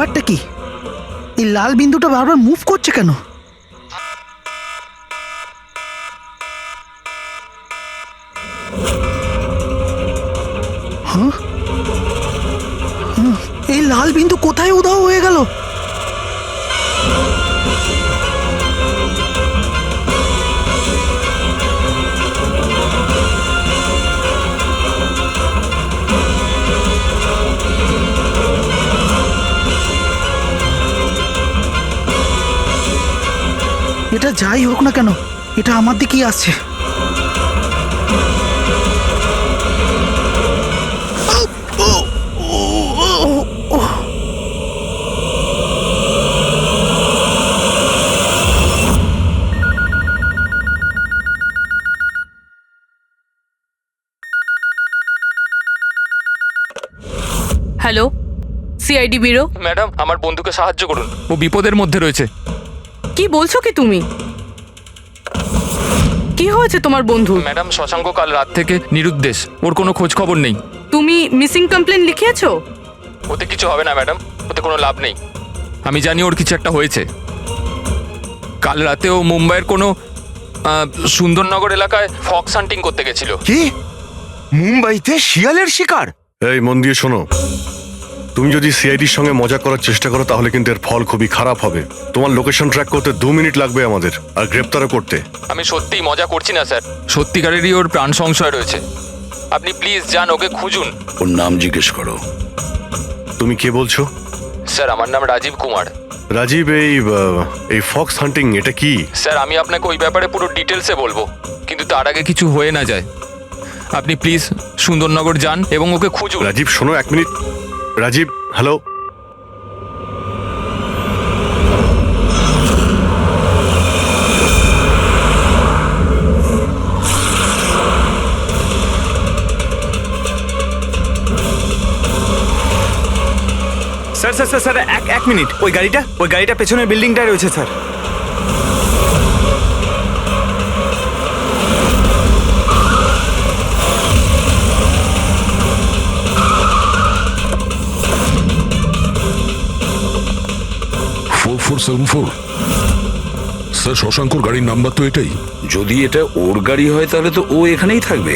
ব্যাপারটা কি? এই লাল বিন্দুটা বারবার মুভ করছে কেন? হ্যাঁ, এই লাল বিন্দু কোথায় উধাও হয়ে গেল? এটা যাই হোক না কেন, এটা আমার দিকেই আসছে। Hello, CID bureau. ম্যাডাম, আমার বন্ধুকে সাহায্য করুন, ও বিপদের মধ্যে রয়েছে। কি বলছো কি তুমি? কি হয়েছে তোমার বন্ধু? ম্যাডাম, শশাঙ্ক কাল রাত থেকে নিরুদ্দেশ, ওর কোনো খোঁজ খবর নেই। তুমি মিসিং কমপ্লেন লিখিয়েছো? ওতে কিছু হবে না ম্যাডাম, ওতে কোনো লাভ নেই। আমি জানি ওর কিছু একটা হয়েছে। কাল রাতে ও মুম্বাইয়ের কোনো সুন্দরনগর এলাকায় ফক্স হান্টিং করতে গেছিল। কি? মুম্বাইতে শিয়ালের শিকার? এই মন দিয়ে শোনো, তুমি যদি সিআইডির সঙ্গে মজা করার চেষ্টা করো তাহলে কিন্তু এর ফল খুবই খারাপ হবে। তোমার লোকেশন ট্র্যাক করতে 2 মিনিট লাগবে আমাদের, আর গ্রেপ্তারও করতে। আমি সত্যিই মজা করছি না স্যার, সত্যিকারেরই ওর প্রাণ সংশয় রয়েছে। আপনি প্লিজ যান, ওকে খুঁজুন। ওর নাম জিজ্ঞেস করো। তুমি কে বলছো? স্যার, আমার নাম রাজীব কুমার। রাজীব, এই ফক্স হান্টিং এটা কি? স্যার, আমি আপনাকে ওই ব্যাপারে পুরো ডিটেলসে বলবো, কিন্তু তার আগে কিছু হয়ে না যায়। আপনি প্লিজ সুন্দরনগর যান এবং ওকে খুঁজুন। রাজীব শোনো, 1 মিনিট। Rajib, hello. Sir sir sir sir এক মিনিট। ওই গাড়িটা পেছনের বিল্ডিংটায় রয়েছে স্যার। স্যার, শশাঙ্কর গাড়ির নাম্বার তো এটাই। যদি এটা ওর গাড়ি হয় তাহলে তো ও এখানেই থাকবে।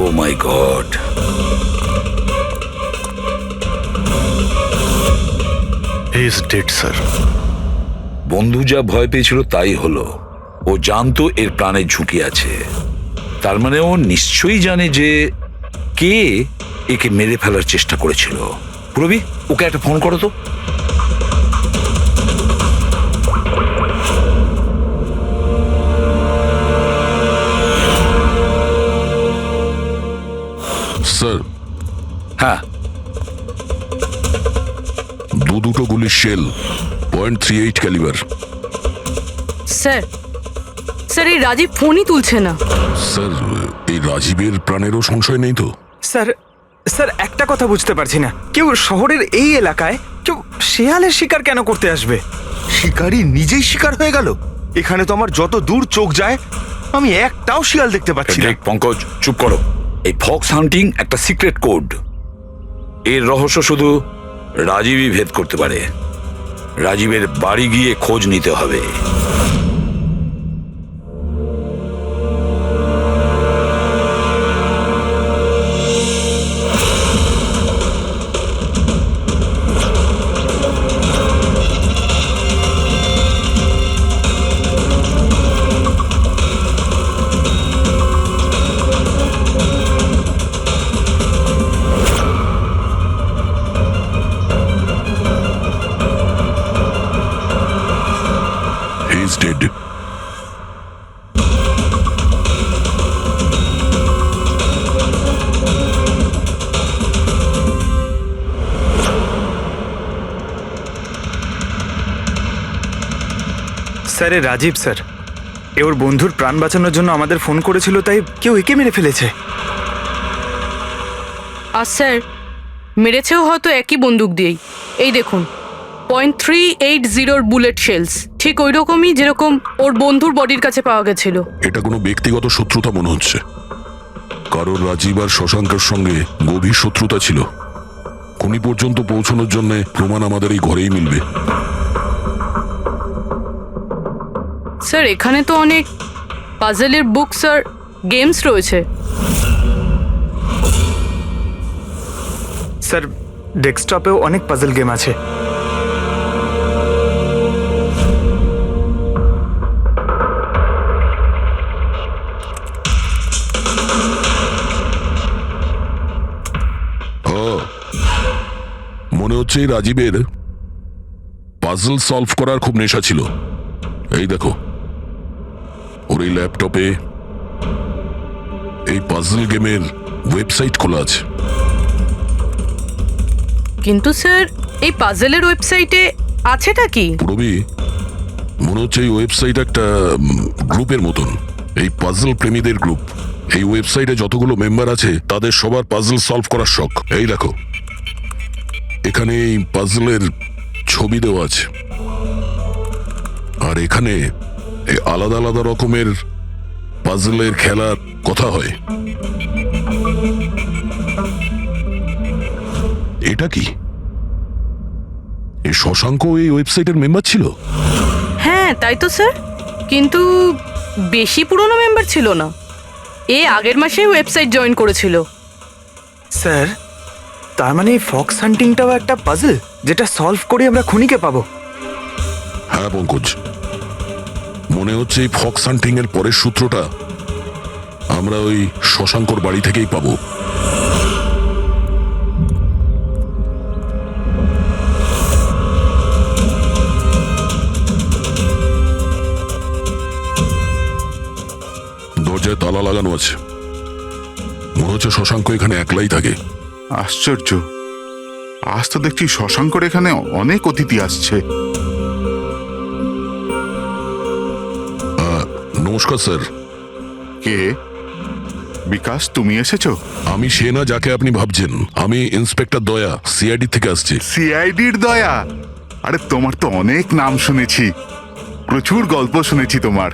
Oh my God, he is dead sir. বন্ধু যা ভয় পেয়েছিল তাই হলো। ও জানতো এর প্রাণের ঝুঁকি আছে, তার মানে ও নিশ্চয়ই জানে যে কে একে মেরে ফেলার চেষ্টা করেছিল। পুরবি, ওকে একটা ফোন করো তো। স্যার, হ্যাঁ, দুটো গুলির শেল, .38 ক্যালিবার। স্যার, স্যার এই রাজীব ফোনই তুলছে না। স্যার, এই রাজীবের প্রাণেরও সংশয় নেই তো? স্যার স্যার একটা কথা বুঝতে পারছি না, কেউ শহরের এই এলাকায় কেউ শেয়ালের শিকার কেন করতে আসবে? শিকারী নিজেই শিকার হয়ে গেল। এখানে তো আমার যত দূর চোখ যায় আমি একটাও শিয়াল দেখতে পাচ্ছি না। দেখ পঙ্কজ, চুপ করো। এই ফক্স হান্টিং একটা সিক্রেট কোড। এর রহস্য শুধু রাজীবই ভেদ করতে পারে। রাজীবের বাড়ি গিয়ে খোঁজ নিতে হবে। He's dead. Sir, Rajib sir, এ ওর বন্ধুর প্রাণ বাঁচানোর জন্য আমাদের ফোন করেছিল, তাই কেউ একে মেরে ফেলেছে। আর স্যার, মেরেছেও হয়তো একই বন্দুক দিয়েই। এই দেখুন, .380 বুলেট শেলস, ঠিক ওই রকমই যেরকম ওর বন্ধুর বডির কাছে পাওয়া গেছিল। এটা কোনো ব্যক্তিগত শত্রুতা মনে হচ্ছে। কারণ রাজীব আর শশাঙ্কের সঙ্গে গভীর শত্রুতা ছিল। খুনি পর্যন্ত পৌঁছানোর জন্য প্রমাণ আমাদের এই ঘরেই মিলবে। স্যার, এখানে তো অনেক পাজেলের বুকস আর গেমস রয়েছে। স্যার, ডেস্কটপেও অনেক পাজল গেম আছে। মনে হচ্ছে এই রাজীবের পাজল সলভ করার খুব নেশা ছিল। এই দেখো, ওর এই ল্যাপটপে এই পাজল গেমের ওয়েবসাইট খোলা আছে। কিন্তু স্যার, এই পাজেলের ওয়েবসাইটে আছেটা কি? পুরবি, মনে হচ্ছে এই ওয়েবসাইট একটা গ্রুপের মতন, এই পাজল প্রেমীদের গ্রুপ। এই ওয়েবসাইটে যতগুলো মেম্বার আছে তাদের সবার পাজল সলভ করার শখ। এই দেখো, এখানে এই পাজলের ছবি দেওয়া আছে, আর এখানে এই আলাদা আলাদা রকমের পাজলের খেলার কথা হয়। এটা কি? এই শশাঙ্ক এই ওয়েবসাইটের মেম্বার ছিল? হ্যাঁ, তাই তো স্যার, কিন্তু বেশি পুরনো মেম্বার ছিল না। এ আগের মাসেই ওয়েবসাইট জয়েন করেছিল। স্যার, তার মানে এই ফক্স হান্টিংটাও একটা পাজল, যেটা সলভ করে আমরা খুনিকে পাবো। হ্যাঁ পঙ্কজ, মনে হচ্ছে এই ফক্স হান্টিং এর পরের সূত্রটা আমরা ওই শশাঙ্কর বাড়ি থেকেই পাবো। দরজায় তালা লাগানো আছে। মনে হচ্ছে শশাঙ্ক এখানে একলাই থাকে। আশ্চর্য, আজ তো দেখছি শশাঙ্কর এখানে অনেক অতিথি আসছে। নমস্কার স্যার। কে? বিকাশ, তুমি এসেছো? আমি সে না যাকে আপনি ভাবছেন। আমি ইন্সপেক্টর দয়া, সিআইডি থেকে আসছি। সিআইডির দয়া? আরে তোমার তো অনেক নাম শুনেছি, প্রচুর গল্প শুনেছি তোমার।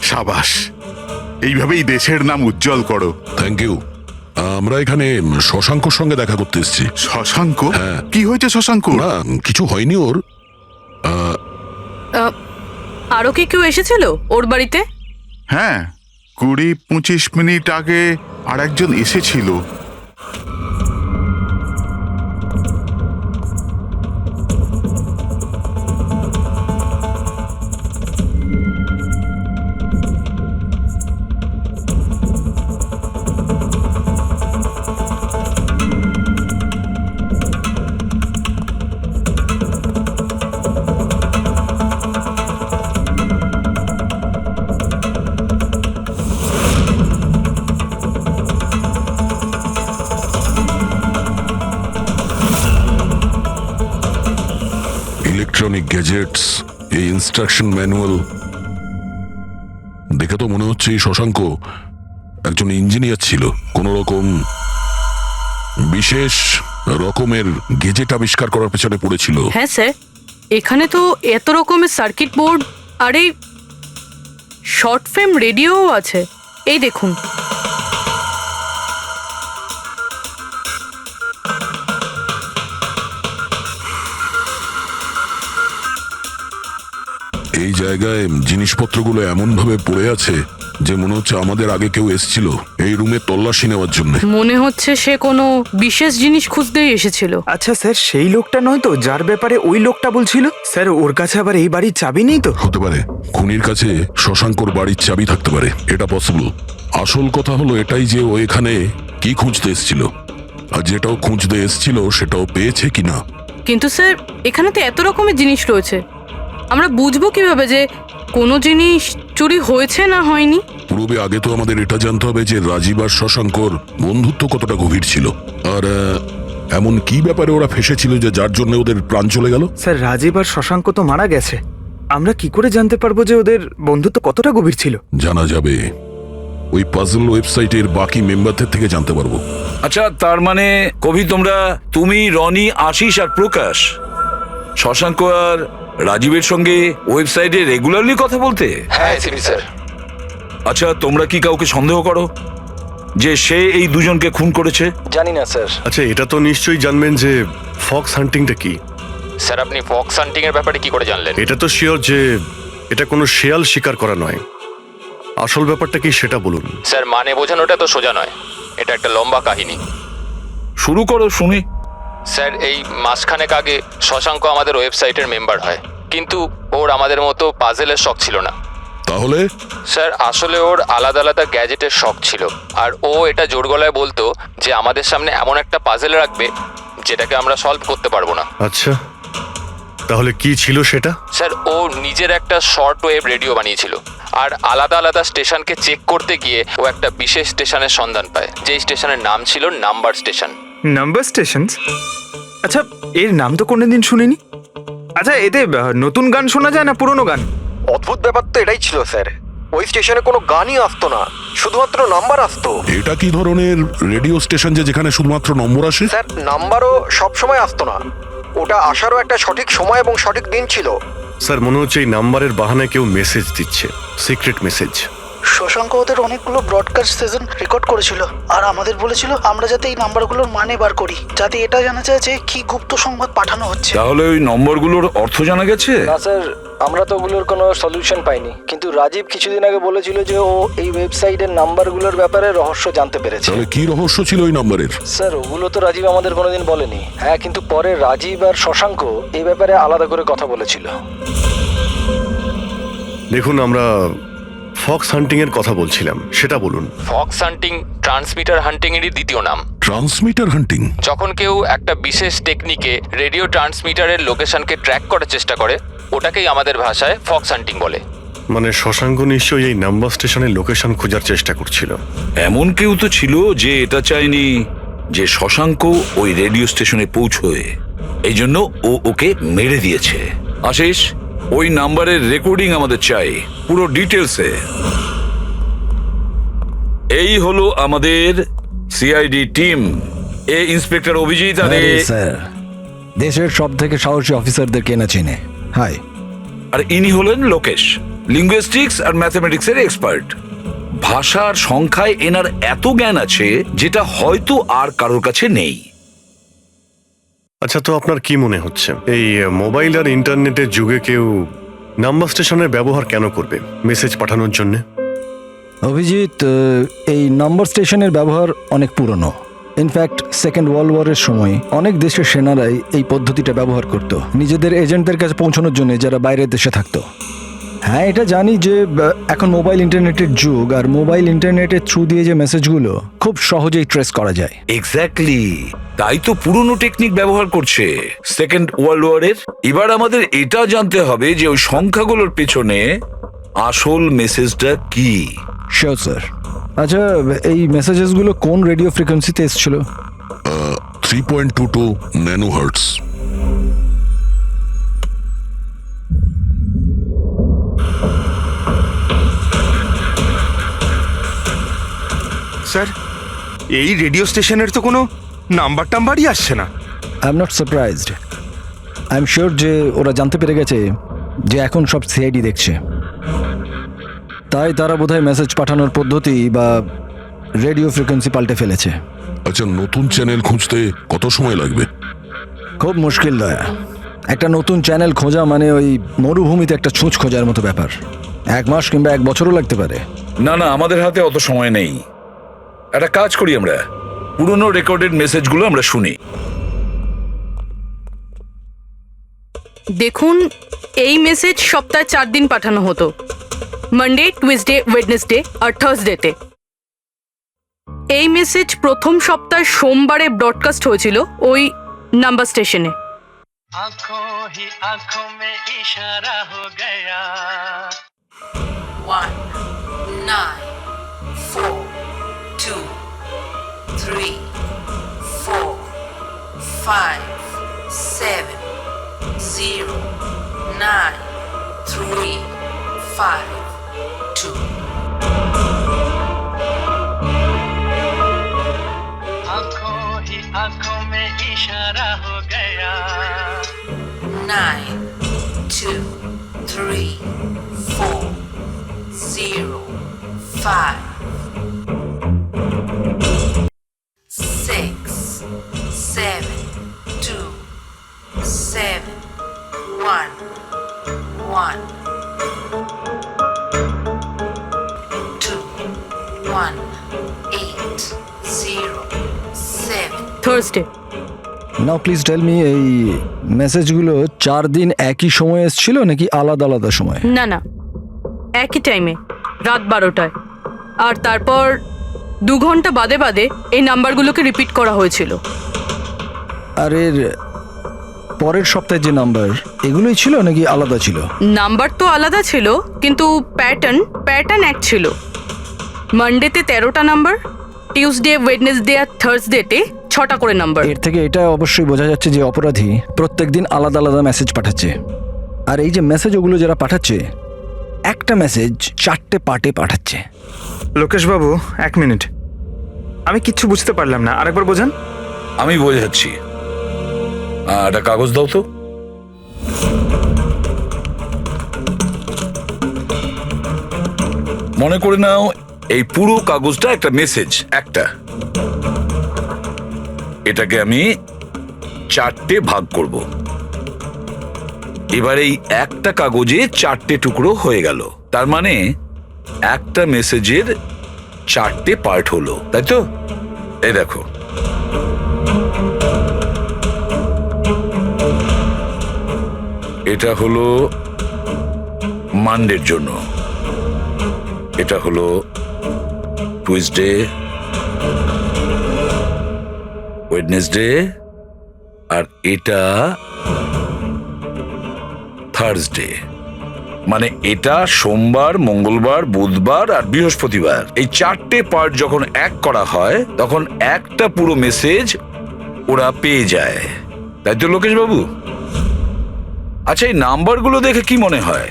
সাবাস, এইভাবেই দেশের নাম উজ্জ্বল করো। Thank you. আমরা এখানে শশাঙ্কর সঙ্গে দেখা করতে এসেছি। শশাঙ্ক? হ্যাঁ। কি হয়েছে শশাঙ্ক? না, কিছু হয়নি ওর। আরও কি কেউ এসেছিল ওর বাড়িতে? হ্যাঁ, 20-25 মিনিট আগে আর একজন এসেছিল। ইলেকট্রনিক গ্যাজেটস, এই ইনস্ট্রাকশন ম্যানুয়াল দেখে তো মনে হচ্ছে এই শশাঙ্ক একজন ইঞ্জিনিয়ার ছিল। কোন রকম বিশেষ রকমের গেজেট আবিষ্কার করার পেছনে পড়েছিল। হ্যাঁ স্যার, এখানে তো এত রকমের সার্কিট বোর্ড আর এই শর্ট ফিল্ম রেডিওও আছে। এই দেখুন। এই জায়গায় জিনিসপত্রগুলো এমন ভাবে পড়ে আছে যে মনে হচ্ছে আমাদের আগে কেউ এসেছিল এই রুমে তল্লাশি নেওয়ার জন্য। মনে হচ্ছে সে কোনো বিশেষ জিনিস খুঁজতেই এসেছিল। আচ্ছা স্যার, সেই লোকটা নয় তো যার ব্যাপারে ওই লোকটা বলছিল? স্যার, ওর কাছে আবার এই বাড়ির চাবি নেই তো? হতে পারে খুনির কাছে শশাঙ্কর বাড়ির চাবি থাকতে পারে, এটা পসিবল। আসল কথা হলো এটাই যে ও এখানে কি খুঁজতে এসেছিল, আর যেটাও খুঁজতে এসেছিল সেটাও পেয়েছে কিনা। কিন্তু স্যার, এখানে তো এত রকমের জিনিস রয়েছে, আমরা বুঝবো কিভাবে যে কোনো জিনিস চুরি হয়েছে না হয়নি? পূর্বে আগে তো আমাদের এটা জানতে হবে যে রাজীব আর শশাঙ্কর বন্ধুত্ব কতটা গভীর ছিল, আর এমন কি ব্যাপারে ওরা ফেসেছিল যে যার জন্য ওদের প্রাণ চলে গেল। স্যার, রাজীব আর শশাঙ্ক তো মারা গেছে, আমরা কি করে জানতে পারবো যে ওদের বন্ধুত্ব কতটা গভীর ছিল? জানা যাবে ওই পাজল ওয়েবসাইটের বাকি মেম্বারদের থেকে জানতে পারবো। আচ্ছা, তার মানে কবি তুমি, রনি, আশিস আর প্রকাশ শশাঙ্ক আর রাজীবের সঙ্গে ওয়েবসাইটে রেগুলারলি কথা বলতে? হ্যাঁ এসিপি স্যার। আচ্ছা, তোমরা কি কাউকে সন্দেহ করো যে সে এই দুজনকে খুন করেছে? জানি না স্যার। আচ্ছা, এটা তো নিশ্চয়ই জানবেন যে ফক্স হান্টিংটা কি। স্যার আপনি ফক্স হান্টিং এর ব্যাপারে কি করে জানলেন? এটা তো শিওর যে এটা কোনো শেয়াল শিকার করা নয়। আসল ব্যাপারটা কি সেটা বলুন। স্যার মানে বোঝানোটা তো সোজা নয়, এটা একটা লম্বা কাহিনী। শুরু করো শুনি। স্যার এই মাসখানেক আগে শশাঙ্ক আমাদের ওয়েবসাইটের মেম্বার হয়, কিন্তু ওর আমাদের মতো পাজেলের শখ ছিল না। তাহলে স্যার আসলে ওর আলাদা আলাদা গ্যাজেটের শখ ছিল, আর ও এটা জোর গলায় বলতো যে আমাদের সামনে এমন একটা পাজেল রাখবে যেটাকে আমরা সলভ করতে পারবো না। আচ্ছা, তাহলে কি ছিল সেটা? স্যার ও নিজের একটা শর্ট ওয়েভ রেডিও বানিয়েছিল, আর আলাদা আলাদা স্টেশনকে চেক করতে গিয়ে ও একটা বিশেষ স্টেশনের সন্ধান পায়, যেই স্টেশনের নাম ছিল নাম্বার স্টেশন। Number station? আচ্ছা, এর নাম তো কোনোদিন শুনিনি। আচ্ছা, এতে নতুন গান শোনা যায় না পুরনো গান? অদ্ভুত ব্যাপার তো এটাই ছিল স্যার, ওই স্টেশনে কোনো গানই আসতো না, শুধুমাত্র নাম্বার আসতো। এটা কি ধরনের রেডিও স্টেশন যে যেখানে শুধুমাত্র নম্বর আসে? স্যার নাম্বারও সব সময় আসতো না, ওটা আসারও একটা সঠিক সময় এবং সঠিক দিন ছিল। স্যার, মনে হচ্ছে এই নাম্বারের বাহানায় কেউ মেসেজ দিচ্ছে, সিক্রেট মেসেজ। শশাঙ্ক ওদের অনেকগুলো ব্রডকাস্ট সেশন রেকর্ড করেছিল, আর আমাদের বলেছিল আমরা যাতে এই নাম্বারগুলোর মানে বার করি, যাতে এটা জানা যায় যে কি গুপ্ত সংবাদ পাঠানো হচ্ছে। তাহলে ওই নম্বরগুলোর অর্থ জানা গেছে? না স্যার, আমরা তো ওগুলোর কোনো সলিউশন পাইনি, কিন্তু রাজীব কিছুদিন আগে বলেছিল যে ও এই ওয়েবসাইটের নাম্বারগুলোর ব্যাপারে রহস্য জানতে পেরেছে। তাহলে কি রহস্য ছিল ওই নাম্বারের? স্যার ওগুলো তো রাজীব আমাদের কোনোদিন বলেনি। হ্যাঁ, কিন্তু পরে রাজীব আর শশাঙ্ক এই ব্যাপারে আলাদা করে কথা বলেছিল। দেখুন, আমরা ফক্স হান্টিং এর কথা বলছিলাম, সেটা বলুন। ফক্স হান্টিং ট্রান্সমিটার হান্টিং এরই দ্বিতীয় নাম। ট্রান্সমিটার হান্টিং? যখন কেউ একটা বিশেষ টেকনিকে রেডিও ট্রান্সমিটারের লোকেশনকে ট্র্যাক করার চেষ্টা করে, ওটাকেই আমাদের ভাষায় ফক্স হান্টিং বলে। মানে শশাঙ্ক নিশ্চয়ই এই নাম্বার স্টেশনের লোকেশন খোঁজার চেষ্টা করছিল। এমন কেউ তো ছিল যে এটা চায়নি যে শশাঙ্ক ওই রেডিও স্টেশনে পৌঁছয়, এই জন্য ও ওকে মেরে দিয়েছে। আশিস, ওই নাম্বারের রেকর্ডিং আমাদের চাই, পুরো ডিটেলসে। এই হলো আমাদের সিআইডি টিম। এ ইন্সপেক্টর অভিজিৎ আর স্যার, দেশের সব থেকে সাহসী অফিসারদের কেনা চিনে। হাই। আর ইনি হলেন লোকেশ, লিঙ্গুইস্টিক্স আর ম্যাথমেটিক্স এর এক্সপার্ট। ভাষার সংখ্যায় এনার এত জ্ঞান আছে যেটা হয়তো আর কারোর কাছে নেই। আচ্ছা, তো আপনার কি মনে হচ্ছে এই মোবাইল আর ইন্টারনেটের যুগে কেউ নাম্বার স্টেশনের ব্যবহার কেন করবে মেসেজ পাঠানোর জন্য? অভিজিৎ, এই নাম্বার স্টেশনের ব্যবহার অনেক পুরনো। ইনফ্যাক্ট সেকেন্ড ওয়ার্ল্ড ওয়ারের সময় অনেক দেশের সেনারাই এই পদ্ধতিটা ব্যবহার করত নিজেদের এজেন্টদের কাছে পৌঁছানোর জন্য, যারা বাইরের দেশে থাকতো। হ্যাঁ, এটা জানি যে এখন মোবাইল ইন্টারনেটের যুগ, আর মোবাইল ইন্টারনেটের থ্রু দিয়ে যে মেসেজগুলো খুব সহজেই ট্রেস করা যায়। এক্স্যাক্টলি, তাই তো পুরনো টেকনিক ব্যবহার করছে সেকেন্ড ওয়ার্ল্ড ওয়ারের। এবার আমাদের এটা জানতে হবে যে ওই সংখ্যাগুলোর পেছনে আসল মেসেজটা কি। Sure sir. আচ্ছা, এই মেসেজেসগুলো কোন রেডিও ফ্রিকোয়েন্সিতে এসেছিল? 3.22 ন্যানোহার্টজ। স্যার, এই রেডিও স্টেশনের তো কোনো নাম্বার টাম্বারই আসছে না। I am not surprised. I am sure যে ওরা জানতে পেরে গেছে যে এখন সব সিআইডি দেখছে, তাই তারা বোধহয় মেসেজ পাঠানোর পদ্ধতি বা রেডিও ফ্রিকোয়েন্সি পাল্টে ফেলেছে। আচ্ছা, নতুন চ্যানেল খুঁজতে কত সময় লাগবে? খুব মুশকিল দয়া। একটা নতুন চ্যানেল খোঁজা মানে ওই মরুভূমিতে একটা ছুঁচ খোঁজার মতো ব্যাপার। 1 মাস কিংবা 1 বছরও লাগতে পারে। না না, আমাদের হাতে অত সময় নেই। একটা কাজ করি, আমরা পুরনো রেকর্ডেড মেসেজগুলো আমরা শুনি। দেখুন, এই মেসেজ সপ্তাহে 4 দিন পাঠানো হতো, মানডে, টুইসডে, ওয়েডনেসডে আর থার্সডেতে। এই মেসেজ প্রথম সপ্তাহে সোমবারে ব্রডকাস্ট হয়েছিল ওই নাম্বার স্টেশনে। आंखों ही आंखों में इशारा हो गया। 1 9 4 2 3 4 5 7 0 9 3 5 2 आंखों में इशारा हो गया 9 2 3 4 0 5 6 7 2 7 1 1 2 1 8 0 7 Thursday. Now please tell me, এই মেসেজগুলো 4 দিন একই সময়ে এসেছিল নাকি আলাদা আলাদা সময়? না না, একই টাইমে, রাত 12টায়। আর তারপর 2 ঘন্টা বাদে বাদে এই নাম্বারগুলোকে রিপিট করা হয়েছিল। আর এর পরের সপ্তাহে যে নাম্বার, এগুলোই ছিল নাকি আলাদা ছিল? নাম্বার তো আলাদা ছিল, কিন্তু প্যাটার্ন এক ছিল। মানডেতে 13টা নাম্বার, টিউসডে, ওয়েডনেসডে আর থার্সডেতে 6টা করে নাম্বার। এর থেকে এটা অবশ্যই বোঝা যাচ্ছে যে অপরাধী প্রত্যেকদিন আলাদা আলাদা মেসেজ পাঠাচ্ছে। আর এই যে মেসেজ ওগুলো যারা পাঠাচ্ছে, একটা মেসেজ 4টে পার্টে পাঠাচ্ছে। লোকেশ বাবু, 1 মিনিট, আমি কিচ্ছু বুঝতে পারলাম না, আরেকবার বোঝান। আমি বোঝাচ্ছি। একটা কাগজ দাও তো। মনে করে নাও এই পুরো কাগজটা একটা মেসেজ, একটা। এটাকে আমি 4টে ভাগ করব। এবার এই একটা কাগজে 4টে টুকরো হয়ে গেল। তার মানে একটা মেসেজের 4টে পার্ট হলো, তাই তো? এই দেখো, এটা হলো মানডের জন্য, এটা হলো টুইসডে, ওয়েডনেসডে, আর এটা থার্সডে। মানে এটা সোমবার, মঙ্গলবার, বুধবার আর বৃহস্পতিবার। এই 4টে পার্ট যখন এক করা হয় তখন একটা পুরো মেসেজ ওরা পেয়ে যায়, তাই তো লোকেশ বাবু? আচ্ছা, এই নাম্বারগুলো দেখে কি মনে হয়,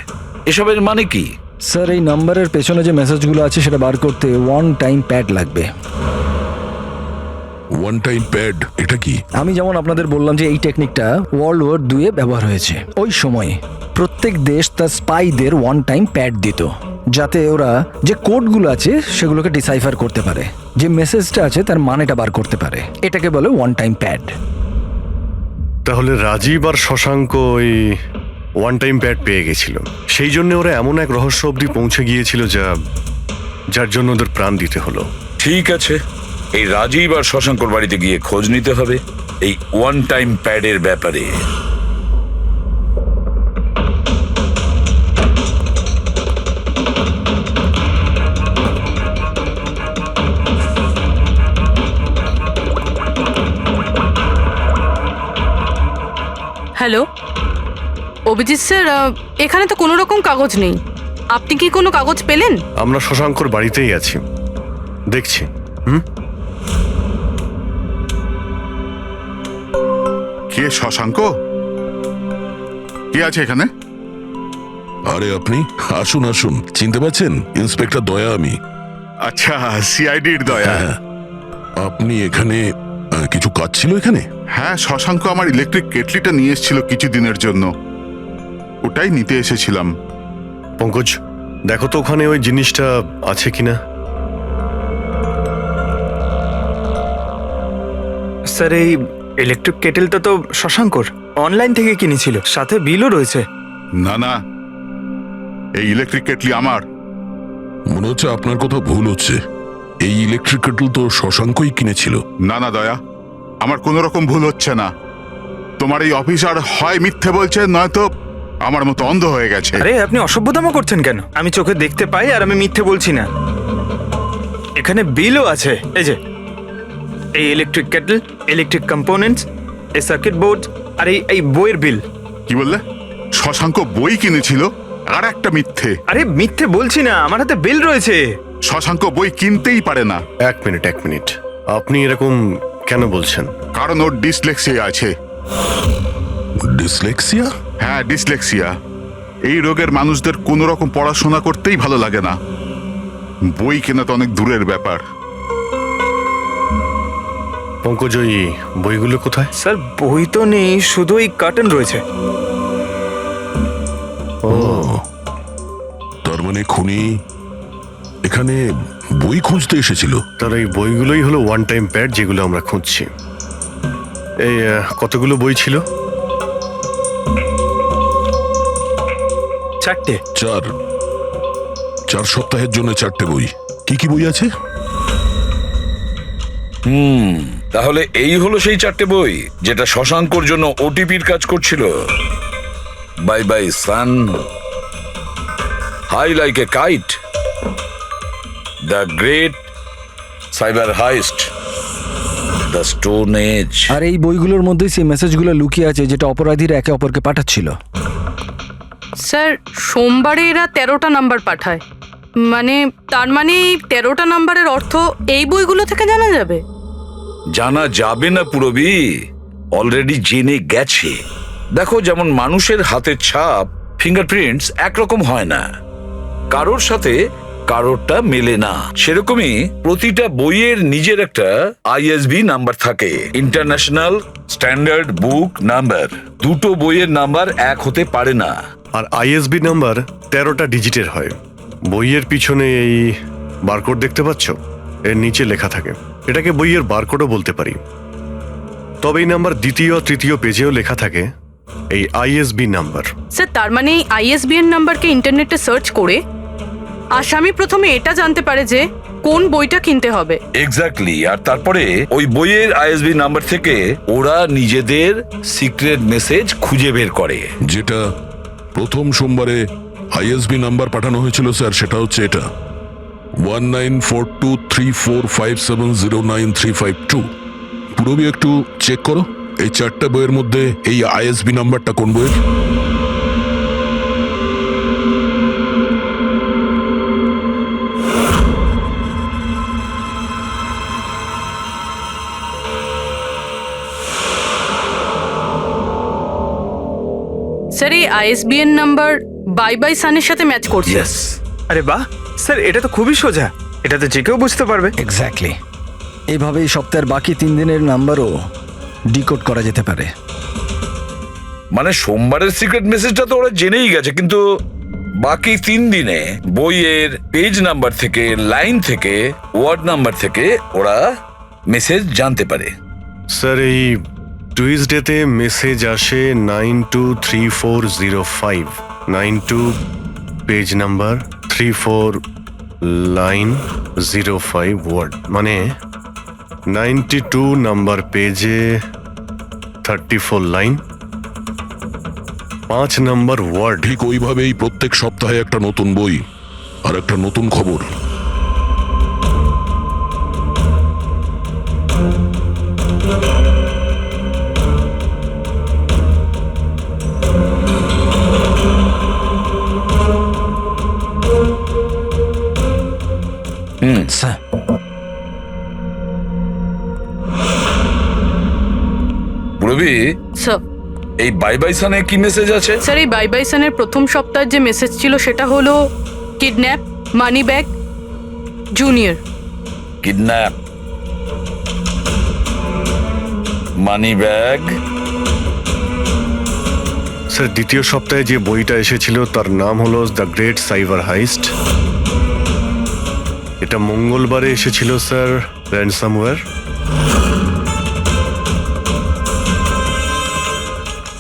এসবের মানে কি? স্যার, এই নাম্বারের পেছনে যে মেসেজগুলো আছে সেটা বার করতে 1 টাইম প্যাড লাগবে। 1 টাইম প্যাড এটা কি? আমি যেমন আপনাদের বললাম যে এই টেকনিকটা ওয়ার্ল্ড ওয়ার 2-এ ব্যবহার হয়েছে। ওই সময় প্রত্যেক দেশ তার স্পাইদের 1 টাইম প্যাড দিত, যাতে ওরা যে কোডগুলো আছে সেগুলোকে ডিসাইফার করতে পারে, যে মেসেজটা আছে তার মানেটা বার করতে পারে। এটাকে বলে 1 টাইম প্যাড। তাহলে রাজীব আর শশাঙ্ক ওই 1 টাইম প্যাড পেয়ে গেছিল, সেই জন্য ওরা এমন এক রহস্য অবধি পৌঁছে গিয়েছিল যার জন্য ওদের প্রাণ দিতে হলো। ঠিক আছে, এই রাজীব আর শশাঙ্কর বাড়িতে গিয়ে খোঁজ নিতে হবে এই 1 টাইম প্যাডের ব্যাপারে। হ্যালো অভিজিৎ স্যার, এখানে তো কোনো রকম কাগজ নেই। আপনি কি কোনো কাগজ পেলেন? আমরা শশাঙ্কর বাড়িতেই আছি, দেখছি। কে শশাঙ্ক? কে আছে এখানে? আরে আপনি আসুন আসুন, চিনতে পারছেন? ইন্সপেক্টর দয়া আমি। আচ্ছা, সিআইডির দয়া। হ্যাঁ, আপনি এখানে কিছু কাজ ছিল এখানে? হ্যাঁ, শশাঙ্ক আমার ইলেকট্রিক কেটলিটা নিয়ে এসেছিল কিছুদিনের জন্য, ওটাই নিতে এসেছিলাম। পঙ্কজ, দেখো তো ওখানে ওই জিনিসটা আছে কিনা। স্যার, এই ইলেকট্রিক কেটেলটা তো শশাঙ্কর অনলাইন থেকে কিনেছিল, সাথে বিলও রয়েছে। না না, এই ইলেকট্রিক কেটলি আমার। মনে হচ্ছে আপনার কোথাও ভুল হচ্ছে। এই ইলেকট্রিক কেটল তো শশাঙ্কই কিনেছিল। না না দয়া, আমার কোনো রকম ভুল হচ্ছে না। তোমার এই অফিসার হয় মিথ্যে বলছে, নয়তো আমার মতো অন্ধ হয়ে গেছে। আরে আপনি অসভ্যতামো করছেন কেন? আমি চোখে দেখতে পাই আর আমি মিথ্যে বলছি না। এখানে বিলও আছে, এই যে এই ইলেকট্রিক কেটল, ইলেকট্রিক কম্পোনেন্টস, এই সার্কিট বোর্ড আর এই বইয়ের বিল। কি বললে? শশাঙ্ক বই কিনেছিল? আর একটা মিথ্যে। আরে মিথ্যে বলছি না, আমার হাতে বিল রয়েছে। শশাঙ্ক বই কিনতেই পারে না। 1 মিনিট, আপনি এরকম কেন বলছেন? কারণ ওর ডিসলেক্সিয়া আছে। ডিসলেক্সিয়া? হ্যাঁ, ডিসলেক্সিয়া। এই রোগের মানুষদের কোনো রকম পড়াশোনা করতেই ভালো লাগে না। বই কেনা তো অনেক দূরের ব্যাপার। পঙ্কজয়ী বইগুলো কোথায়? স্যার বই তো নেই, শুধু এই কার্টন রয়েছে। ও তার মানে খুনি এখানে বই খুঁজতে এসেছিল। তার এই বইগুলোই হলো ওয়ান টাইম প্যাড যেগুলো আমরা খুঁজছি। এই কতগুলো বই ছিল? 4টে। 4 সপ্তাহের জন্য 4টে বই। কি কি বই আছে? তাহলে এই হলো সেই 4টে বই যেটা শশাঙ্কর জন্য ওটিপির কাজ করছিল। Bye bye son, high like a kite, the great cyber heist, the stone age. আর এই বইগুলোর মধ্যেই সেই মেসেজগুলো লুকিয়ে আছে যেটা অপরাধীরা একে অপরকে পাঠাচ্ছিল। স্যার সোমবারে এরা 13টা নাম্বার পাঠায়, মানে তার মানে এই 13টা নাম্বারের অর্থ এই বইগুলো থেকে জানা যাবে? জানা যাবে না পুরবি, অলরেডি জেনে গেছে। দেখো, যেমন মানুষের হাতের ছাপ ফিঙ্গারপ্রিন্টস একরকম হয় না, কারোর সাথে কারোরটা মেলে না, সেরকমই প্রতিটা বইয়ের নিজের একটা আইএসবি নাম্বার থাকে, ইন্টারন্যাশনাল স্ট্যান্ডার্ড বুক নাম্বার। দুটো বইয়ের নাম্বার এক হতে পারে না। আর আইএসবি নাম্বার 13টা ডিজিটের হয়। বইয়ের পিছনে এই বারকোড দেখতে পাচ্ছ, এর নিচে লেখা থাকে। এটাকে বইয়ের বারকোডও বলতে পারি। তবে এই নাম্বার দ্বিতীয় তৃতীয় পেজেও লেখা থাকে, এই আইএসবি নাম্বার। স্যার তার মানে এই আইএসবিএন নাম্বারকে ইন্টারনেটে সার্চ করে আসামি প্রথমে এটা জানতে পারে যে কোন বইটা কিনতে হবে। এক্স্যাক্টলি। আর তারপরে ওই বইয়ের আইএসবি নাম্বার থেকে ওরা নিজেদের সিক্রেট মেসেজ খুঁজে বের করে। যেটা প্রথম সোমবারে আইএসবি নাম্বার পাঠানো হয়েছিল স্যার, সেটা হচ্ছে এটা 194234570935 পুরবি একটু চেক করো এই 4টে বইয়ের মধ্যে এই আইএসবি নাম্বারটা কোন বইয়ের। স্যার এই আইএসবিএন নাম্বার বাই বাই সানের সাথে ম্যাচ করছে। আরে বাহ স্যার, এটা তো খুবই সোজা, এটা তো যে কেউ বুঝতে পারবে। এক্স্যাক্টলি। এইভাবেই সপ্তাহের বাকি 3 দিনের নাম্বারও ডিকোড করা যেতে পারে। মানে সোমবারের সিক্রেট মেসেজটা তো ওরা জেনেই গেছে, কিন্তু বাকি 3 দিনে বইয়ের পেজ নাম্বার থেকে, লাইন থেকে, ওয়ার্ড নাম্বার থেকে ওরা মেসেজ জানতে পারে। স্যার এই টুইসডেতে মেসেজ আসে 923405, 92 পেজ নাম্বার, 34 লাইন, 05 ওয়ার্ড, মানে 92 নাম্বার পেজে 34 লাইন, 5 নাম্বার ওয়ার্ড। ঠিক ওইভাবেই প্রত্যেক সপ্তাহে একটা নতুন বই আর একটা নতুন খবর। স্যার পুরবি, স্যার এই বাই বাই সানে কি মেসেজ আছে? স্যার এই বাই বাই সানের প্রথম সপ্তাহের যে মেসেজ ছিল সেটা হলো kidnap, money bag, junior. Kidnap, money bag. Sir দ্বিতীয় সপ্তাহে যে বইটা এসেছিল তার নাম হলো দ্য গ্রেট সাইবার হাইস্ট। এটা মঙ্গলবারে এসেছিল স্যার, র্যানসামওয়্যার।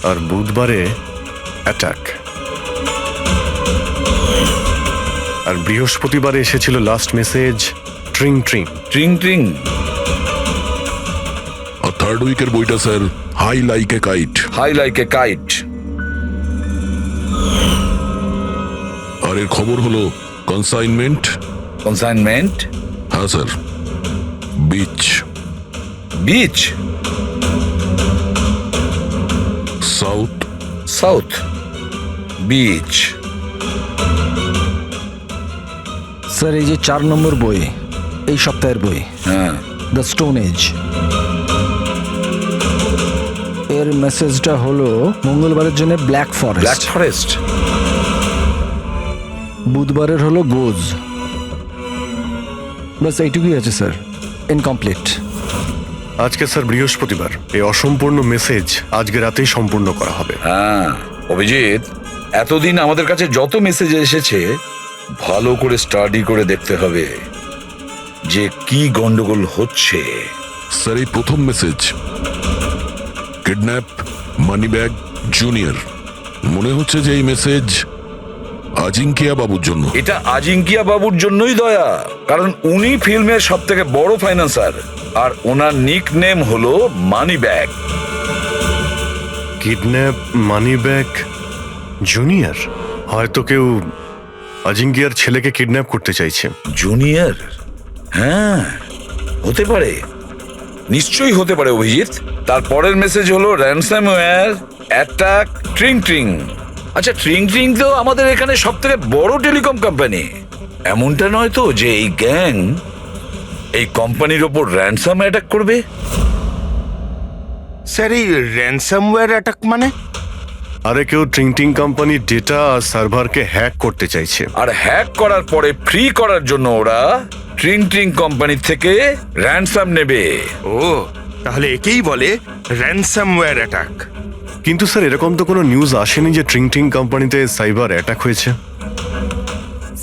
আর বুধবারে অ্যাটাক। আর বৃহস্পতিবারে এসেছিল last message tring tring. Tring tring. আর থার্ড উইকের বইটা sir high like a kite. High like a kite. আর এর খবর হলো কনসাইনমেন্ট। কনসাইনমেন্ট। হ্যাঁ sir. Beach. Beach. South. South beach. Sir এই যে 4 নম্বর বই, এই সপ্তাহের বই, হ্যাঁ, দ্য স্টোন এজ, এর মেসেজটা হলো মঙ্গলবারের জন্য ব্ল্যাক ব্ল্যাক ফরেস্ট, ফরেস্ট। বুধবারের হলো গোজ। বাস এইটুকুই আছে স্যার, ইনকমপ্লিট। আজকে স্যার বৃহস্পতিবার, এই অসম্পূর্ণ মেসেজ আজকে রাতেই সম্পূর্ণ করা হবে। হ্যাঁ অভিজিৎ, এতদিন আমাদের কাছে যত মেসেজ এসেছে ভালো করে স্টাডি করে দেখতে হবে যে কি গন্ডগোল হচ্ছে। স্যার এই প্রথম message, kidnap money bag junior, মনে হচ্ছে যে এই মেসেজ আজিঙ্কিয়া বাবুর জন্য। এটা আজিঙ্কিয়া বাবুর জন্যই দয়া, কারণ উনি ফিল্মের সব থেকে বড় ফাইন্যান্সার আর ওনার নিক নেম হলো money bag. Kidnap money bag junior, হয়তো কেউ আজিঙ্কিয়ার ছেলেকে কিডন্যাপ করতে চাইছে। জুনিয়র? হ্যাঁ হতে পারে, নিশ্চয়ই হতে পারে অভিজিৎ। তারপরের মেসেজ হলো র্যানসামওয়্যার অ্যাটাক ট্রিং ট্রিং। আচ্ছা ট্রিং ট্রিং তো আমাদের এখানে সব থেকে বড় টেলিকম কোম্পানি। এমনটা নয় তো যে এই গ্যাং এই কোম্পানির ওপর র্যানসাম অ্যাটাক করবে? স্যার এই র্যানসামওয়্যার অ্যাটাক মানে? আরে কেউ ট্রিং কোম্পানির ডেটা আর সার্ভারকে হ্যাক করতে চাইছে। আর হ্যাক করার পরে ফ্রি করার জন্য ওরা ট্রিং ট্রিং কোম্পানি থেকে র্যানসাম নেবে। ও, তাহলে একেই বলে র্যানসামওয়্যার অ্যাটাক। কিন্তু স্যার এরকম তো কোনো নিউজ আসেনি যে ট্রিং কোম্পানিতে সাইবার অ্যাটাক হয়েছে।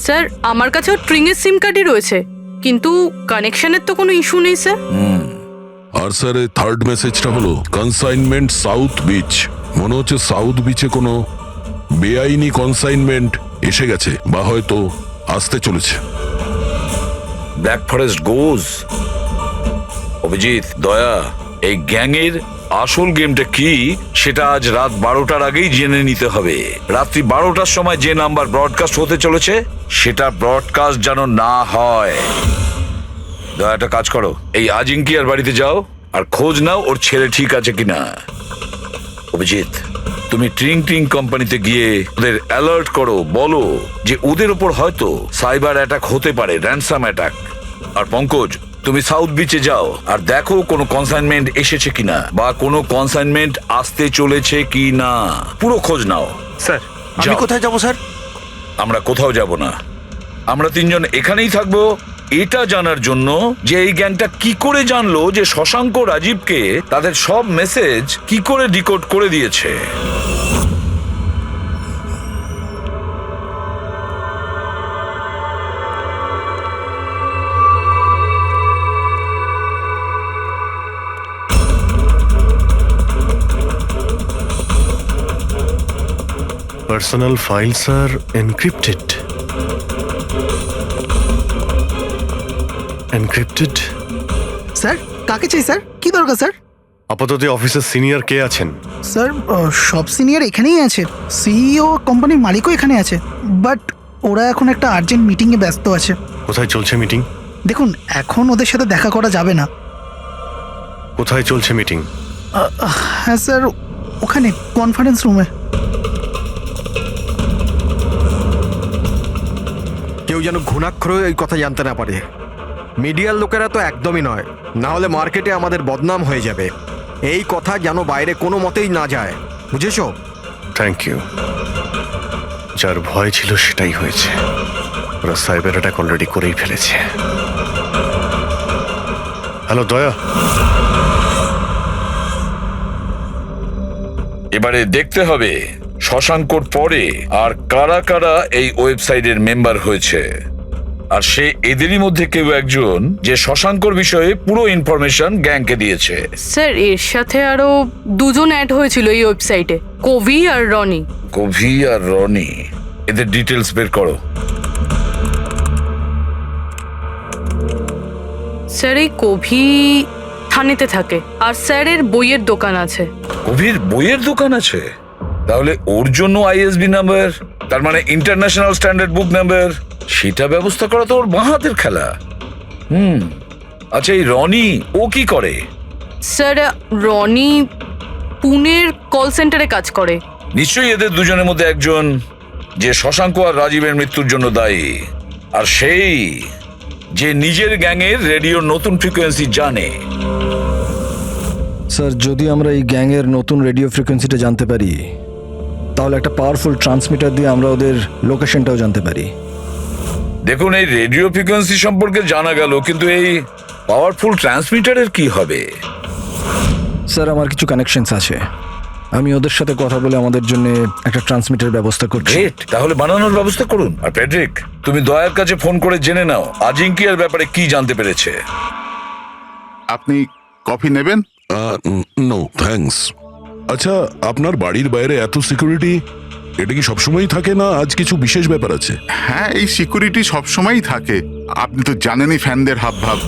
স্যার আমার কাছেও ট্রিংয়ের সিম কার্ডই রয়েছে, কিন্তু কানেকশনের তো কোনো ইস্যু নেই স্যার। আর স্যার এই থার্ড মেসেজটা হলো কনসাইনমেন্ট সাউথ বিচ, মনে হচ্ছে সাউথ বিচে কোনো বেআইনি কনসাইনমেন্ট এসে গেছে বা হয়তো আসতে চলেছে। ব্ল্যাক ফরেস্ট গোজ। অভিজিৎ, দয়া, এই গ্যাংয়ের আসল গেমটা কি সেটা আজ রাত 12টার আগেই জেনে নিতে হবে। রাত্রি 12টার সময় যে নাম্বার ব্রডকাস্ট হতে চলেছে সেটা ব্রডকাস্ট যেন না হয়। দয়া একটা কাজ করো, এই আজিঙ্কিয়ার বাড়িতে যাও আর খোঁজ নাও ওর ছেলে ঠিক আছে কিনা। অভিজিৎ, তুমি ট্রিং কোম্পানিতে গিয়ে ওদের অ্যালার্ট করো, বলো যে ওদের ওপর হয়তো সাইবার অ্যাটাক হতে পারে, র্যানসাম অ্যাটাক। আর পঙ্কজ, তুমি সাউথ বিচে যাও আর দেখো কোনো কনসাইনমেন্ট এসেছে কিনা বা কোনো কনসাইনমেন্ট আসতে চলেছে কিনা, পুরো খোঁজ নাও। স্যার আমি যাও। কোথায় যাব স্যার? আমরা কোথাও যাব না, আমরা তিনজন এখানেই থাকবো এটা জানার জন্য যে এই গ্যাংটা কি করে জানলো যে শশাঙ্ক রাজীবকে তাদের সব মেসেজ কি করে ডিকোড করে দিয়েছে। Personal files are encrypted. Encrypted? Sir কাকে চাই স্যার? কি দরকার স্যার? আপাতত অফিসের সিনিয়র কে আছেন? স্যার সব সিনিয়র এখানেই আছে, সিইও কোম্পানির মালিকও এখানে আছে, বাট ওরা এখন একটা আর্জেন্ট মিটিংয়ে ব্যস্ত আছে। কোথায় চলছে মিটিং? দেখুন এখন ওদের সাথে দেখা করা যাবে না। কোথায় চলছে মিটিং? হ্যাঁ স্যার, ওখানে কনফারেন্স রুমে। কেউ যেন ঘুণাক্ষরেও এই কথা জানতে না পারে। মিডিয়ার লোকেরা তো একদমই নয়, না হলে মার্কেটে আমাদের বদনাম হয়ে যাবে। এই কথা যেন বাইরে কোনো মতেই না যায়, বুঝেছো? Thank you. যার ভয় ছিল সেটাই হয়েছে, ওরা সাইবার অ্যাটাক অলরেডি করেই ফেলেছে। হ্যালো দয়া, এবারে দেখতে হবে শশাঙ্কর পরে আর কারা কারা এই ওয়েবসাইটের মেম্বার হয়েছে, আর সে এদেরই মধ্যে কেউ একজন যে শশাঙ্কর বিষয়ে পুরো ইনফরমেশন গ্যাংকে দিয়েছে। স্যার এর সাথে আরো দুজন অ্যাড হয়েছিল এই ওয়েবসাইটে, কবি আর রনি। কবি আর রনি, এদের ডিটেলস বের করো। স্যার এই কবি থানেতে থাকে আর স্যারের বইয়ের দোকান আছে। কবির বইয়ের দোকান আছে? তাহলে ওর জন্য আইএসবি নাম্বার, তার মানে ইন্টারন্যাশনাল স্ট্যান্ডার্ড বুক নাম্বার, সেটা ব্যবস্থা করা তো ওর বাঁ হাতের খেলা। আচ্ছা এই রনি ও কি করে? স্যার রনি পুনের কল সেন্টারে কাজ করে। নিশ্চয়ই এদের দুজনের মধ্যে একজন যে শশাঙ্ক আর রাজীবের মৃত্যুর জন্য দায়ী, আর সেই যে নিজের গ্যাংয়ের রেডিওর নতুন ফ্রিকোয়েন্সি জানে। স্যার যদি আমরা এই গ্যাংয়ের নতুন রেডিও ফ্রিকোয়েন্সিটা জানতে পারি, তাহলে একটা পাওয়ারফুল ট্রান্সমিটার দিয়ে আমরা ওদের লোকেশনটাও জানতে পারি। দেখুন এই রেডিও ফ্রিকোয়েন্সি সম্পর্কে জানা গেল, কিন্তু এই পাওয়ারফুল ট্রান্সমিটারের কি হবে? স্যার আমার কিছু কানেকশনস আছে, আমি ওদের সাথে কথা বলে আমাদের জন্য একটা ট্রান্সমিটার ব্যবস্থা করছি। গ্রেট, তাহলে বানানোর ব্যবস্থা করুন। আর প্যাড্রিক, তুমি দয়ার কাছে ফোন করে জেনে নাও আজিঙ্কিয়ার ব্যাপারে কি জানতে পেরেছে। আপনি কফি নেবেন? No thanks. আচ্ছা, আপনার বাড়ির বাইরে এত সিকিউরিটি, এটা কি সবসময়ই থাকে না আজ কিছু বিশেষ ব্যাপার আছে? হ্যাঁ, এই সিকিউরিটি সবসময়ই থাকে। আপনি তো জানেনই ফ্যানদের হাবভাব,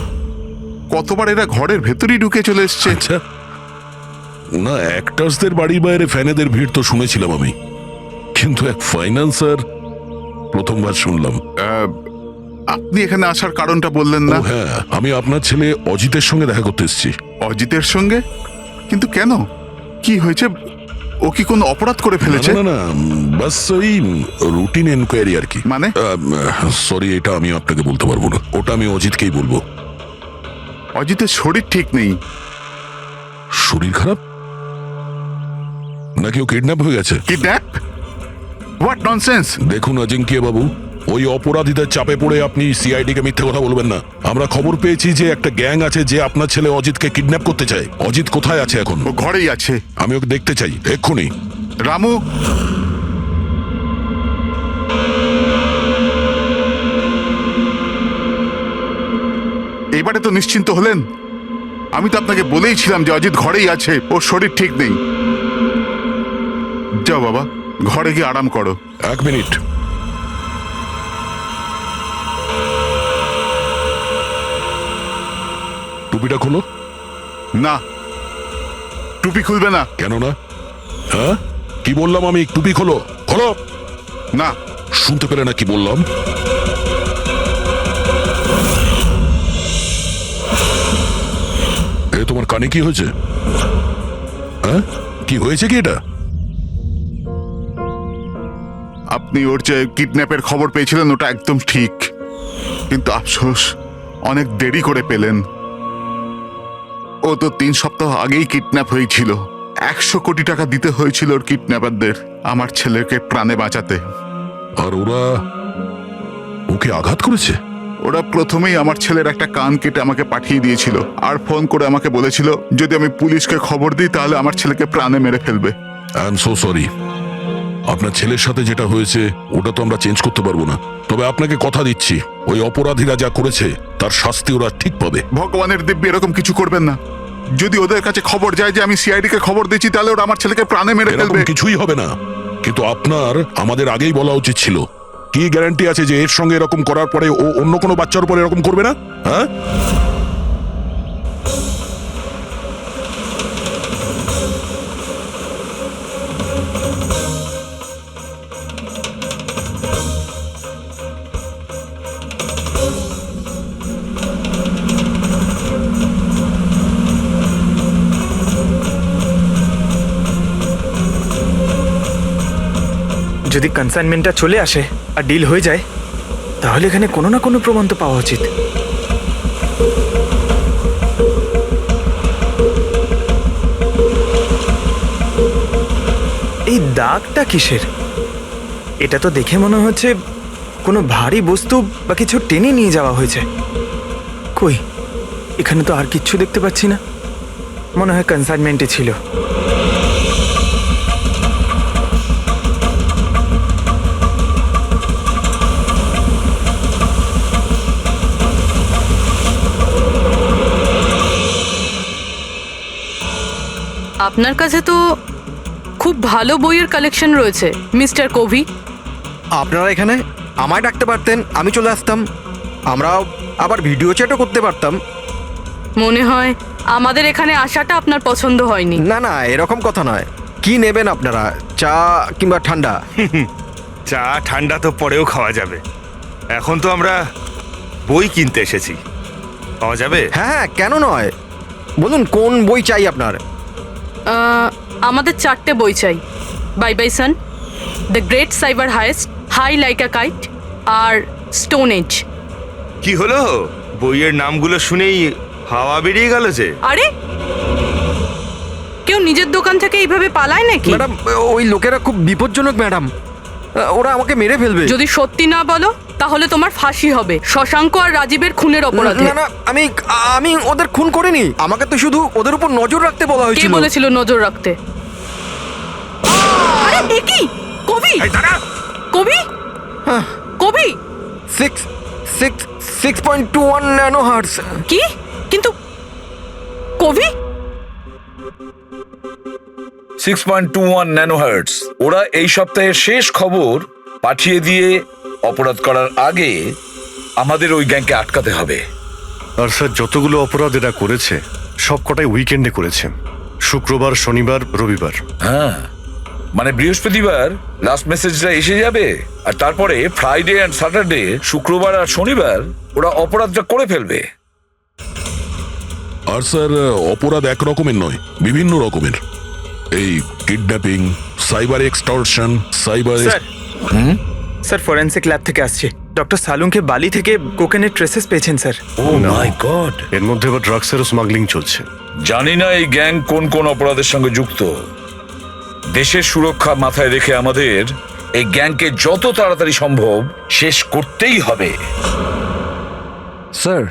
কতবার এরা ঘরের ভেতরেই ঢুকে চলে এসছে। আচ্ছা, না অ্যাক্টার্সদের বাড়ির বাইরে ফ্যানেদের ভিড় তো শুনেছিলাম আমি, কিন্তু এক ফাইন্যান্সার প্রথমবার শুনলাম। আপনি এখানে আসার কারণটা বললেন না? ও হ্যাঁ, আমি আপনার ছেলে অজিতের সঙ্গে দেখা করতে এসেছি। অজিতের সঙ্গে? কিন্তু কেন, কি হয়েছে? ও কি কোনো অপরাধ করে ফেলেছে? না না, বাস ওই রুটিন এনকোয়ারি আর কি। মানে? সরি, এটা আমি আপনাকে বলতে পারবো না, ওটা আমি অজিতকেই বলবো। অজিতের শরীর ঠিক নেই। শরীর খারাপ নাকি ও কিডন্যাপ হয়ে গেছে? কিডন্যাপ? What nonsense! দেখুন অজিঙ্কিয়া বাবু, ওই অপরাধীদের চাপে পড়ে আপনি সিআইডি কে মিথ্যে কথা বলবেন না। আমরা খবর পেয়েছি যে একটা গ্যাং আছে যে আপনার ছেলে অজিতকে কিডন্যাপ করতে চায়। অজিত কোথায় আছে এখন? ও ঘরেই আছে। আমি ওকে দেখতে চাই এক্ষুনি। রামু, এবারে তো নিশ্চিন্ত হলেন? আমি তো আপনাকে বলেইছিলাম যে অজিত ঘরেই আছে, ওর শরীর ঠিক নেই। যাও বাবা, ঘরে গিয়ে আরাম করো। এক মিনিট। টুপিটা খোলো। না, টুপি খুলবে না। কেন না? হ্যাঁ, কি বললাম আমি? টুপি খোলো। খোলো না। শুনতে পেলে না কি বললাম? এ তোমার কানে কি হয়েছে? হ্যাঁ, কি হয়েছে কি এটা? আপনি ওর যে কিডন্যাপের খবর পেয়েছিলেন ওটা একদম ঠিক, কিন্তু আফসোস অনেক দেরি করে পেলেন। ও তো 3 সপ্তাহ আগেই কিডন্যাপ হয়েছিল। 100 কোটি টাকা দিতে হয়েছিল ওর কিডন্যাপারদের আমার ছেলেকে প্রাণে বাঁচাতে। আর ওরা ওকে আঘাত করেছে? ওরা প্রথমেই আমার ছেলের একটা কান কেটে আমাকে পাঠিয়ে দিয়েছিল, আর ফোন করে আমাকে বলেছিল যদি আমি পুলিশকে খবর দিই তাহলে আমার ছেলেকে প্রাণে মেরে ফেলবে। I am so sorry. আপনার ছেলের সাথে যেটা হয়েছে ওটা তো আমরা চেঞ্জ করতে পারবো না, তবে আপনাকে কথা দিচ্ছি ওই অপরাধীরা যা করেছে তার শাস্তি ওরা ঠিক পাবে। ভগবানের দিব্যি এরকম কিছু করবেন না। যদি ওদের কাছে খবর যায় যে আমি সিআইডি কে খবর দিচ্ছি তাহলে ওরা আমার ছেলেকে প্রাণে মেরে ফেলবে। কিছুই হবে না, কিন্তু আপনার আমাদের আগেই বলা উচিত ছিল। কি গ্যারান্টি আছে যে এর সঙ্গে এরকম করার পরে ও অন্য কোনো বাচ্চার উপর এরকম করবে না? হ্যাঁ, যদি কনসাইনমেন্টটা চলে আসে আর ডিল হয়ে যায় তাহলে এখানে কোনো না কোনো প্রমাণ তো পাওয়া উচিত। এই দাগটা কিসের? এটা তো দেখে মনে হচ্ছে কোনো ভারী বস্তু বা কিছু টেনে নিয়ে যাওয়া হয়েছে। কই, এখানে তো আর কিচ্ছু দেখতে পাচ্ছি না। মনে হয় কনসাইনমেন্টে ছিল। আপনার কাছে তো খুব ভালো বইয়ের কালেকশন রয়েছে মিস্টার কোভি। আপনারা এখানে আমায় ডাকতে পারতেন, আমি চলে আসতাম। আমরাও আবার ভিডিও চ্যাটও করতে পারতাম। মনে হয় আমাদের এখানে আসাটা আপনার পছন্দ হয়নি। না না, এরকম কথা নয়। কি নেবেন আপনারা, চা কিংবা ঠান্ডা? চা ঠান্ডা তো পরেও খাওয়া যাবে, এখন তো আমরা বই কিনতে এসেছি। পাওয়া যাবে? হ্যাঁ হ্যাঁ, কেন নয়। বলুন কোন বই চাই আপনার? আমাদের 4টে বই চাই। Bye bye sun, the great cyber heist, high like a kite আর স্টোন এজ। কি হলো, বইয়ের নামগুলো শুনেই হাওয়া বেরিয়ে গেল যে? আরে কেউ নিজের দোকান থেকে এইভাবে পালায় নাকি? ম্যাডাম, ওই লোকেরা খুব বিপজ্জনক ম্যাডাম, ওরা আমাকে মেরে ফেলবে। যদি সত্যি না বলো তাহলে তোমার ফাঁসি হবে শশাঙ্ক আর রাজীবের খুনের অপরাধে। না না, আমি ওদের খুন করিনি। আমাকে তো শুধু ওদের উপর নজর রাখতে বলা কে হয়েছিল। বলেছিল নজর রাখতে? আরে এ কি? কবি কবি কবি 6.21 ন্যানো হার্টজ। কি? কিন্তু কবি 6.21 ন্যানোহার্টজ। ওরা এই সপ্তাহের শেষ খবর পাঠিয়ে দিয়ে অপরাধ করার আগে আমাদের ওই গ্যাংকে আটকাতে হবে। আর স্যার যতগুলো অপরাধ এরা করেছে সব কটাই উইকেন্ডে করেছে, শুক্রবার, শনিবার, রবিবার। হ্যাঁ, মানে বৃহস্পতিবার লাস্ট মেসেজটা এসে যাবে, আর তারপরে ফ্রাইডে অ্যান্ড স্যাটারডে, শুক্রবার আর শনিবার ওরা অপরাধটা করে ফেলবে। আর স্যার অপরাধ এক রকমের নয়, বিভিন্ন রকমের। এই kidnapping, cyber extortion, cyber. Sir forensic lab থেকে আসছে। ডক্টর সালুংকে বালি থেকে কোকেনের ট্রেসেস পেয়েছেন স্যার। O my god! এর মধ্যে আবার ড্রাগসেরও স্মাগলিং চলছে। জানি না এই গ্যাং কোন কোন অপরাধের সঙ্গে যুক্ত। দেশের সুরক্ষা মাথায় রেখে আমাদের এই গ্যাংকে যত তাড়াতাড়ি সম্ভব শেষ করতেই হবে। Sir,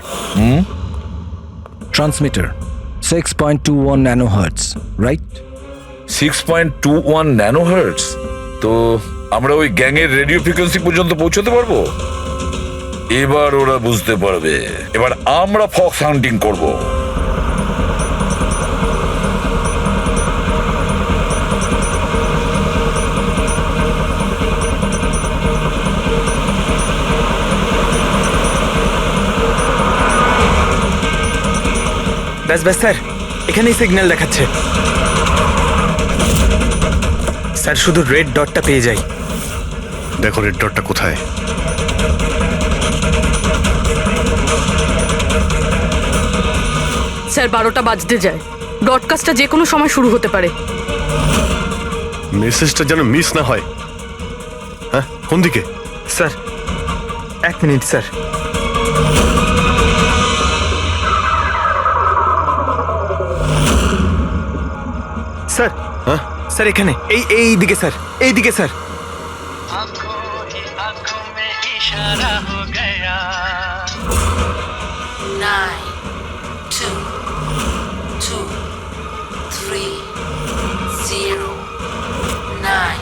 transmitter 6.21 nano hertz, right? 6.21 ন্যানোহার্টজ। তো আমরা ওই গ্যাংয়ের রেডিও ফ্রিকোয়েন্সি পর্যন্ত পৌঁছতে পারবো? এবার ওরা বুঝতে পারবে। এবার আমরা ফক্স হান্টিং করব। ব্যাস স্যার, এখানেই সিগন্যাল দেখাচ্ছে। স্যার শুধু রেড ডটটা পেয়ে যাই। দেখো রেড ডটটা কোথায়। স্যার 12টা বাজতে যায়, ব্রডকাস্টটা যে কোনো সময় শুরু হতে পারে। মেসেজটা যেন মিস না হয়। হ্যাঁ, কোন দিকে? Sir 1 minute sir. স্যার, হ্যাঁ স্যার এখানে, এই দিকে স্যার, এই দিকে স্যার। आंखों ही आंखों में इशारा हो गया 9 2 2 3 0 9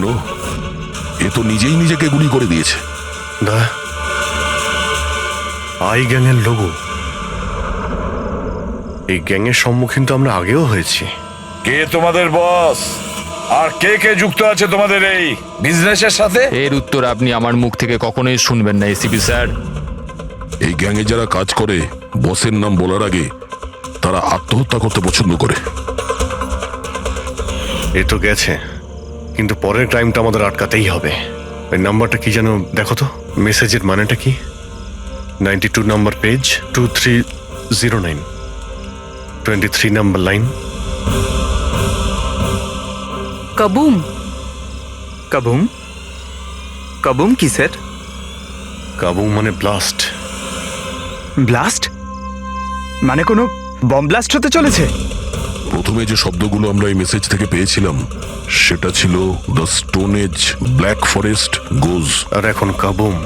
নো, এ তো নিজেই নিজেকে গুলি করে দিয়েছে। দা আই গ্যাংয়ের লোগো। এই গ্যাংয়ের সম্মুখীন তো আমরা আগেও হয়েছি। কে তোমাদের বস? আর কে কে যুক্ত আছে তোমাদের এই বিজনেসের সাথে? এর উত্তর আপনি আমার মুখ থেকে কখনোই শুনবেন না এসিপি স্যার। এই গ্যাংয়ে যারা কাজ করে বসের নাম বলার আগে তারা আত্মহত্যা করতে পছন্দ করে। এ তো গেছে, কিন্তু পরের টাইমটা আমাদের আটকাতেই হবে। ওই নাম্বারটা কি যেন দেখো তো, মেসেজের মানেটা কি? 92 নাম্বার পেজ, 2309, 23 নাম্বার লাইন। কাবুম। কাবুম? কাবুম কি স্যার? কাবুম মানে ব্লাস্ট। ব্লাস্ট মানে কোনো বম ব্লাস্ট হতে চলেছে? প্রথমে যে শব্দগুলো আমরা এই মেসেজ থেকে পেয়েছিলাম সেটা ছিল the stone age, black forest goes. আর এখন কাবুম,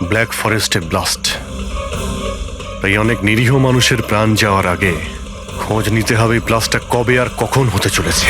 ব্ল্যাক ফরেস্টে ব্লাস্ট। তাই অনেক নিরীহ মানুষের প্রাণ যাওয়ার আগে খোঁজ নিতে হবে ব্লাস্টটা কবে আর কখন হতে চলেছে।